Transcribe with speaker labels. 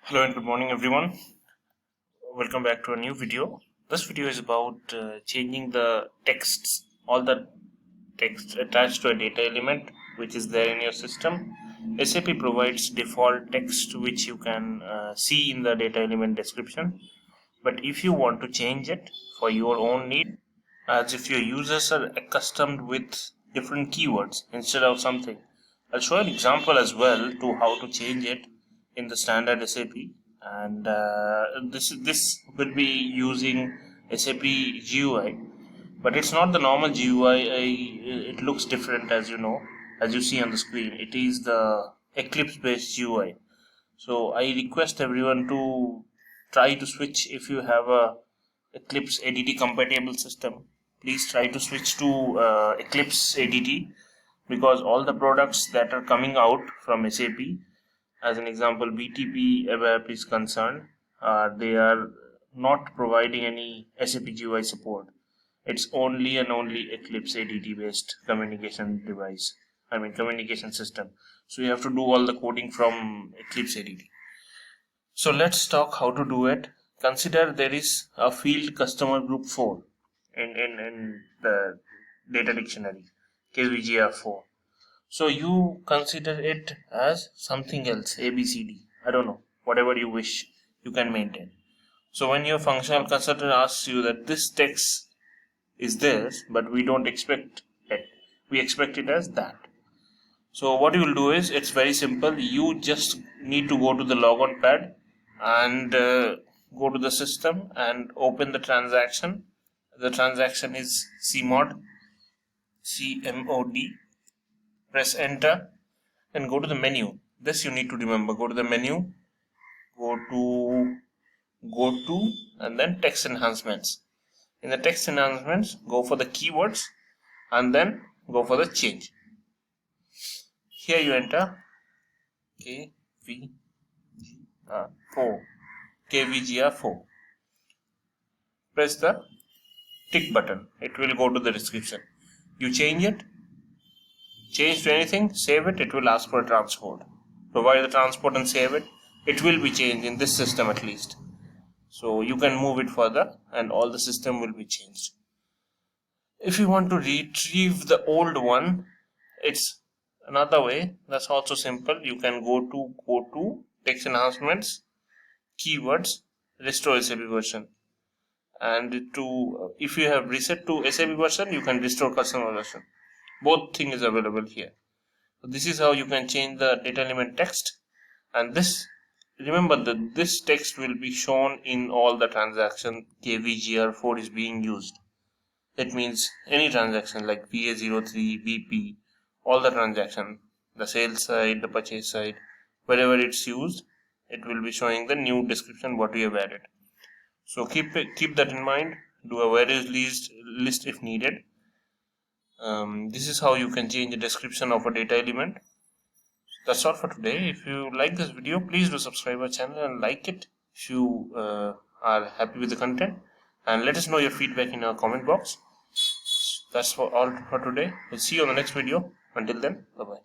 Speaker 1: Hello and good morning everyone. Welcome back to a new video. This video is about changing the texts, all the text attached to a data element which is there in your system. SAP provides default text which you can see in the data element description. But if you want to change it for your own need, as if your users are accustomed with different keywords instead of something, I'll show an example as well to how to change it in the standard SAP, and this will be using SAP GUI, but it's not the normal GUI. It looks different, as you know, as you see on the screen. It is the Eclipse based GUI. So I request everyone to try to switch. If you have a Eclipse ADT compatible system, please try to switch to Eclipse ADT, because all the products that are coming out from SAP, as an example BTP ABAP is concerned, they are not providing any SAP GUI support. It's only and only Eclipse ADT based communication device, communication system. So you have to do all the coding from Eclipse ADT. So let's talk how to do it. Consider there is a field customer group 4 in the data dictionary, KVGR4. So you consider it as something else, ABCD. I don't know, whatever you wish, you can maintain. So when your functional consultant asks you that this text is this, but we don't expect it, we expect it as that. So what you will do is, it's very simple. You just need to go to the logon pad and go to the system and open the transaction. The transaction is cmod, cmod. Press enter and go to the menu. This you need to remember. Go to the menu, go to and then text enhancements. In the text enhancements, go for the keywords and then go for the change. Here you enter KVGR4. Press the tick button. It will go to the description. You change it. Change to anything, save it, it will ask for a transport. Provide the transport and save it. It will be changed in this system at least. So you can move it further and all the system will be changed. If you want to retrieve the old one, it's another way. That's also simple. You can go to text enhancements, keywords, restore SAP version. And if you have reset to SAP version, you can restore customer version. Both thing is available here. So this is how you can change the data element text, and this, remember that this text will be shown in all the transaction KVGR4 is being used. It means any transaction like VA03, BP, all the transaction, the sales side, the purchase side, wherever it's used, it will be showing the new description what we have added. So keep that in mind. Do a various list if needed. This is how you can change the description of a data element. That's all for today. If you like this video, please do subscribe our channel and like it if you are happy with the content, and let us know your feedback in our comment box. That's all for today. We'll see you on the next video. Until then, bye bye.